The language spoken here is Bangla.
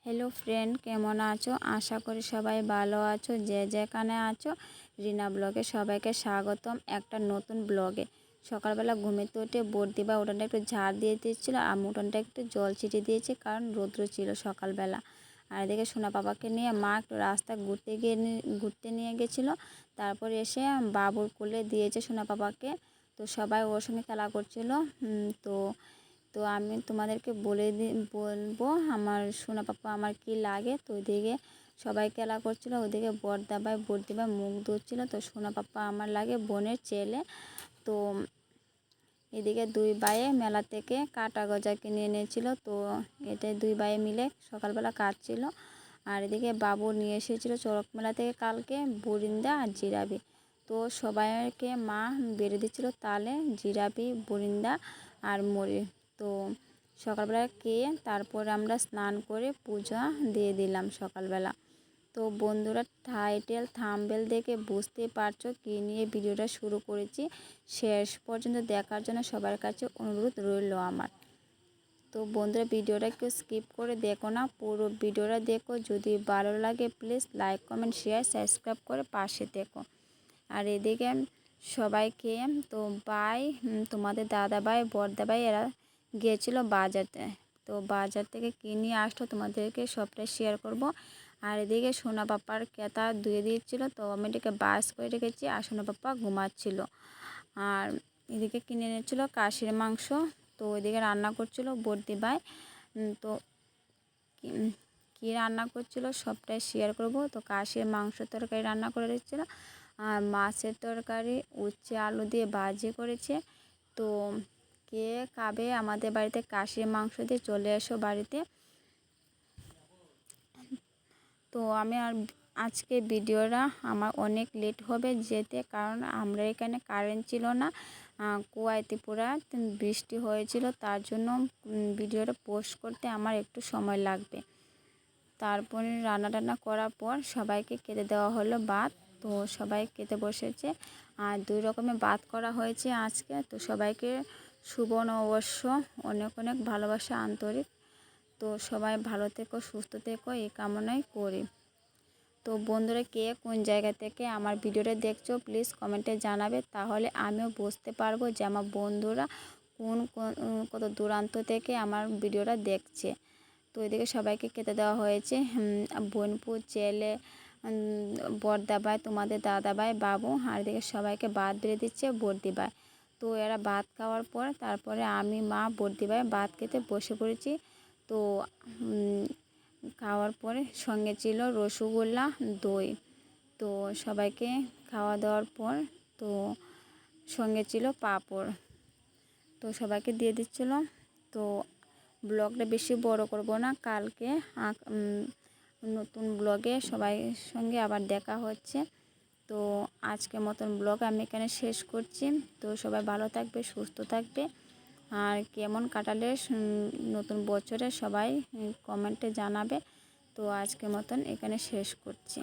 হ্যালো ফ্রেন্ড, কেমন আছো? আশা করি সবাই ভালো আছো। যে যেখানে আছো, রিনা ব্লগে সবাইকে স্বাগতম একটা নতুন ব্লগে। সকালবেলা ঘুমিতে উঠে বর্দিবা উঠানটা একটু ঝাড় দিয়ে দিচ্ছিলো আর উঠানটা একটু জল ছিটিয়ে দিয়েছে, কারণ রৌদ্র ছিল সকালবেলা। আর এদিকে সোনা বাবাকে নিয়ে মা একটু রাস্তা ঘুরতে নিয়ে গেছিলো। তারপর এসে বাবুর কোলে দিয়েছে সোনা বাবাকে। তো সবাই ওর সঙ্গে খেলা করছিলো। তো তো আমি তোমাদেরকে বলবো আমার সোনা পাপ্পা আমার কি লাগে। তো ওইদিকে সবাই খেলা করছিল, ওইদিকে বর্দিবাই মুখ ধুচ্ছিল। তো সোনা পাপ্পা আমার লাগে বোনের ছেলে। তো এদিকে দুই ভাইয়ে মেলা থেকে কাটা গজা কিনে এনেছিল। তো এটা দুই ভাইয়ে মিলে সকালবেলা কাটছিল। আর এদিকে বাবু নিয়ে এসেছিলো চড়ক মেলা থেকে কালকে বুরিন্দা আর জিরাবি। তো সবাইকে মা বেড়ে দিচ্ছিলো তালে জিরাবি, বুরিন্দা আর মুড়ি। তো সকালবেলা খেয়ে তারপর আমরা স্নান করে পূজা দিয়ে দিলাম সকালবেলা। তো বন্ধুরা, টাইটেল থাম্বনেল দেখে বুঝতেই পারছো কী নিয়ে ভিডিওটা শুরু করেছি। শেষ পর্যন্ত দেখার জন্য সবার কাছে অনুরোধ রইল আমার। তো বন্ধুরা, ভিডিওটা কেউ স্কিপ করে দেখো না, পুরো ভিডিওটা দেখো। যদি ভালো লাগে please like, comment, share, subscribe করে পাশে দেখো। আর এদিকে সবাইকে তো তোমাদের দাদা ভাই, বড়দা ভাই এরা গিয়েছিল বাজারতে। তো বাজার থেকে কিনে আসলো, তোমাদেরকে সবটাই শেয়ার করব। আর এদিকে সোনা পাপ্পার কেতা ধুয়ে দিয়েছিলো, তো আমি এটাকে বাস করে রেখেছি আর সোনা পাপ্পা ঘুমাচ্ছিল। আর এদিকে কিনে এনেছিলো খাসির মাংস। তো ওইদিকে রান্না করছিল বর্দি ভাই। তো কী রান্না করছিল সবটাই শেয়ার করব। তো খাসির মাংস তরকারি রান্না করে দিচ্ছিলো আর মাছের তরকারি উচ্ছে আলু দিয়ে ভাজি করেছে। তো কে খাবে আমাদের বাড়িতে খাসির মাংস দিয়ে চলে এসো বাড়িতে। তো আমি আর আজকে ভিডিওটা আমার অনেক লেট হবে যেতে, কারণ আমরা এখানে কারেন্ট ছিল না। কুয়াইতে পুরা বৃষ্টি হয়েছিল, তার জন্য ভিডিওটা পোস্ট করতে আমার একটু সময় লাগবে। তারপরে রান্না করার পর সবাইকে খেতে দেওয়া হলো ভাত। তো সবাই খেতে বসেছে আর 2 রকমের ভাত করা হয়েছে আজকে। তো সবাইকে শুভ নববর্ষ, অনেক অনেক ভালোবাসা, আন্তরিক। তো সবাই ভালো থেকো, সুস্থ থেকো, এই কামনাই করি। তো বন্ধুরা, কে কোন জায়গা থেকে আমার ভিডিওটা দেখছো প্লিজ কমেন্টে জানাবে, তাহলে আমিও বুঝতে পারবো যে আমার বন্ধুরা কত দূরান্ত থেকে আমার ভিডিওটা দেখছে। তো এদিকে সবাইকে খেতে দেওয়া হয়েছে। বোনপুর ছেলে, বড়দা ভাই, তোমাদের দাদা ভাই, বাবু। আর এদিকে সবাইকে ভাত বেড়ে দিচ্ছে বর্দি ভাই। তো এরা ভাত খাওয়ার পর তারপরে আমি, মা, বর্দি ভাই ভাত খেতে বসে পড়েছি। তো খাওয়ার পরে সঙ্গে ছিল রসগোল্লা, দই। তো সবাইকে খাওয়া দাওয়ার পর তো সঙ্গে ছিল পাঁপড়। তো সবাইকে দিয়ে দিচ্ছিল। তো ব্লগটা বেশি বড় করব না, কালকে নতুন ব্লগে সবাই সঙ্গে আবার দেখা হচ্ছে। তো আজকের মতন ব্লগ আমি এখানে শেষ করছি। তো সবাই ভালো থাকবে, সুস্থ থাকবে। আর কেমন কাটালে নতুন বছরে সবাই কমেন্টে জানাবে। তো আজকের মতন এখানে শেষ করছি।